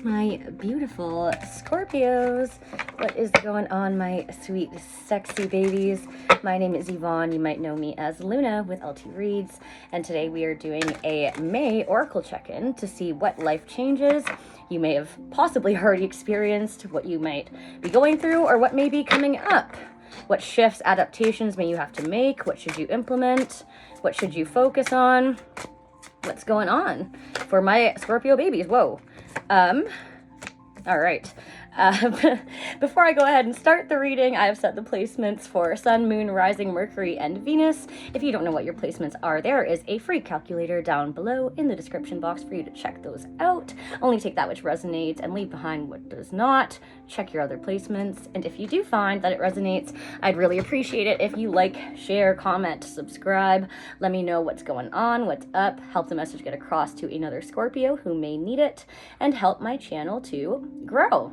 My beautiful Scorpios. What is going on, my sweet, sexy babies? My name is Yvonne. You might know me as Luna with LT Reads. And today we are doing a May Oracle check-in to see what life changes you may have possibly already experienced, what you might be going through, or what may be coming up. What shifts, adaptations may you have to make? What should you implement? What should you focus on? What's going on for my Scorpio babies? Whoa. All right. Before I go ahead and start the reading, I have set the placements for Sun, Moon, Rising, Mercury, and Venus. If you don't know what your placements are, there is a free calculator down below in the description box for you to check those out. Only take that which resonates and leave behind what does not. Check your other placements. And if you do find that it resonates, I'd really appreciate it if you like, share, comment, subscribe. Let me know what's going on, what's up, help the message get across to another Scorpio who may need it, and help my channel to grow.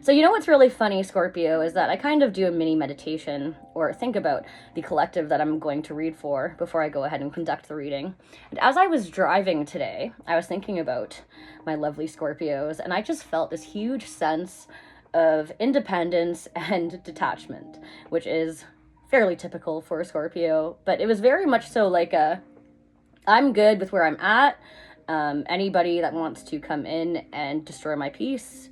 So you know what's really funny, Scorpio, is that I kind of do a mini meditation or think about the collective that I'm going to read for before I go ahead and conduct the reading. And as I was driving today, I was thinking about my lovely Scorpios, and I just felt this huge sense of independence and detachment, which is fairly typical for a Scorpio, but it was very much so like I'm good with where I'm at. Anybody that wants to come in and destroy my peace,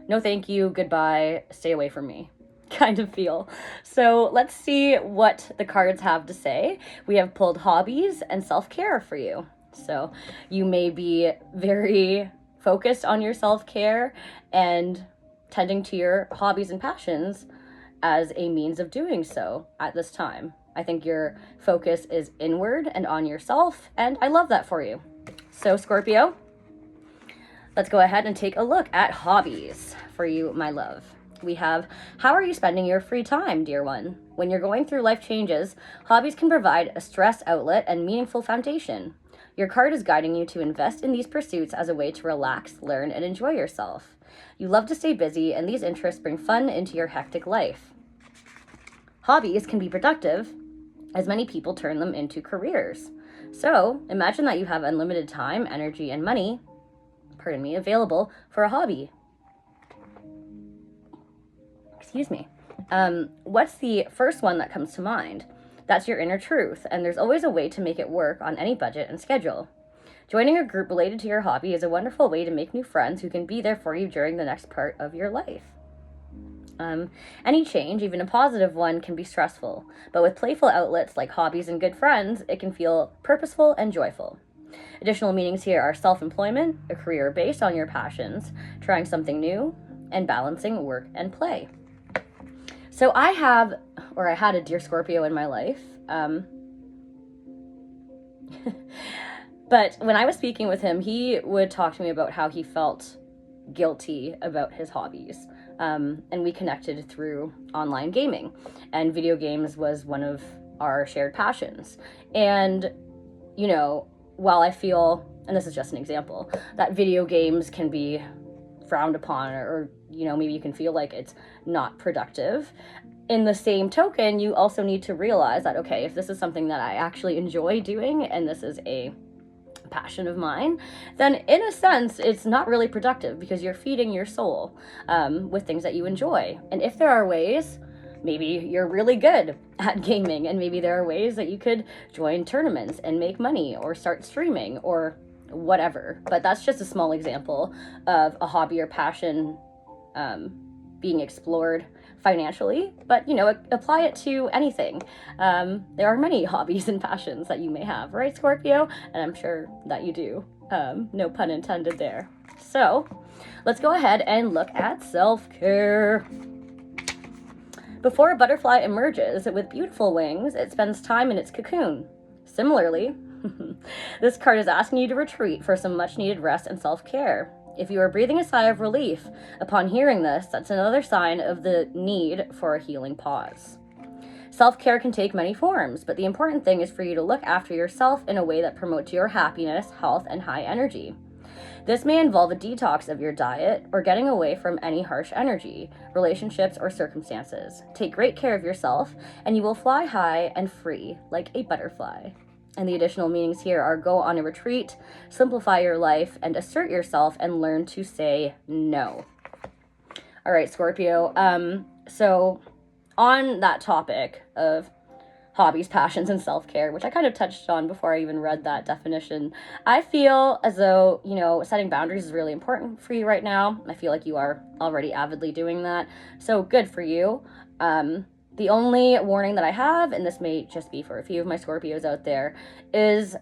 no thank you, goodbye, stay away from me, kind of feel. So let's see what the cards have to say. We have pulled hobbies and self-care for you. So you may be very focused on your self-care and tending to your hobbies and passions as a means of doing so at this time. I think your focus is inward and on yourself, and I love that for you. So Scorpio, let's go ahead and take a look at hobbies for you, my love. We have, how are you spending your free time, dear one? When you're going through life changes, hobbies can provide a stress outlet and meaningful foundation. Your card is guiding you to invest in these pursuits as a way to relax, learn, and enjoy yourself. You love to stay busy, and these interests bring fun into your hectic life. Hobbies can be productive, as many people turn them into careers. So imagine that you have unlimited time, energy, and money available for a hobby. Excuse me. What's the first one that comes to mind? That's your inner truth, and there's always a way to make it work on any budget and schedule. Joining a group related to your hobby is a wonderful way to make new friends who can be there for you during the next part of your life. Any change, even a positive one, can be stressful, but with playful outlets like hobbies and good friends, it can feel purposeful and joyful. Additional meanings here are self-employment, a career based on your passions, trying something new, and balancing work and play. So I had a dear Scorpio in my life. But when I was speaking with him, he would talk to me about how he felt guilty about his hobbies. And we connected through online gaming. And video games was one of our shared passions. And, you know, while I feel, and this is just an example, that video games can be frowned upon or you know, maybe you can feel like it's not productive, in the same token, you also need to realize that, okay, if this is something that I actually enjoy doing and this is a passion of mine, then in a sense, it's not really productive because you're feeding your soul with things that you enjoy. And if there are ways, maybe you're really good at gaming, and maybe there are ways that you could join tournaments and make money or start streaming or whatever. But that's just a small example of a hobby or passion being explored financially. But, you know, apply it to anything. There are many hobbies and passions that you may have, right, Scorpio? And I'm sure that you do. No pun intended there. So let's go ahead and look at self-care. Before a butterfly emerges with beautiful wings, it spends time in its cocoon. Similarly, this card is asking you to retreat for some much-needed rest and self-care. If you are breathing a sigh of relief upon hearing this, that's another sign of the need for a healing pause. Self-care can take many forms, but the important thing is for you to look after yourself in a way that promotes your happiness, health, and high energy. This may involve a detox of your diet or getting away from any harsh energy, relationships, or circumstances. Take great care of yourself, and you will fly high and free like a butterfly. And the additional meanings here are go on a retreat, simplify your life, and assert yourself and learn to say no. All right, Scorpio. So on that topic of hobbies, passions, and self-care, which I kind of touched on before I even read that definition, I feel as though, you know, setting boundaries is really important for you right now. I feel like you are already avidly doing that. So good for you. The only warning that I have, and this may just be for a few of my Scorpios out there, is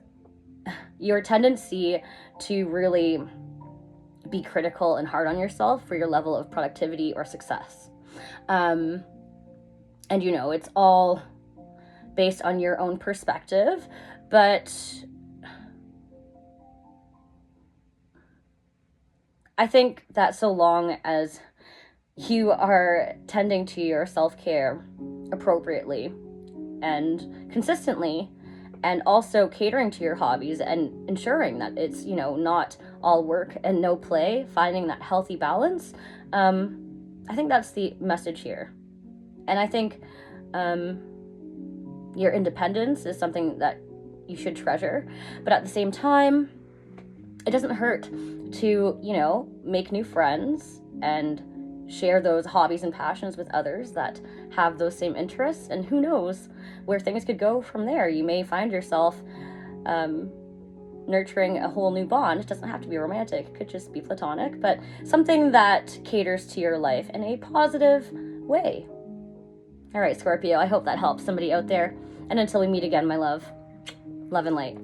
your tendency to really be critical and hard on yourself for your level of productivity or success. And, you know, it's all based on your own perspective, but I think that so long as you are tending to your self-care appropriately and consistently, and also catering to your hobbies and ensuring that it's, you know, not all work and no play, finding that healthy balance, I think that's the message here. And I think your independence is something that you should treasure, but at the same time, it doesn't hurt to, you know, make new friends and share those hobbies and passions with others that have those same interests, and who knows where things could go from there. You may find yourself nurturing a whole new bond. It doesn't have to be romantic, it could just be platonic, but something that caters to your life in a positive way. All right, Scorpio, I hope that helps somebody out there, and until we meet again, my love and light.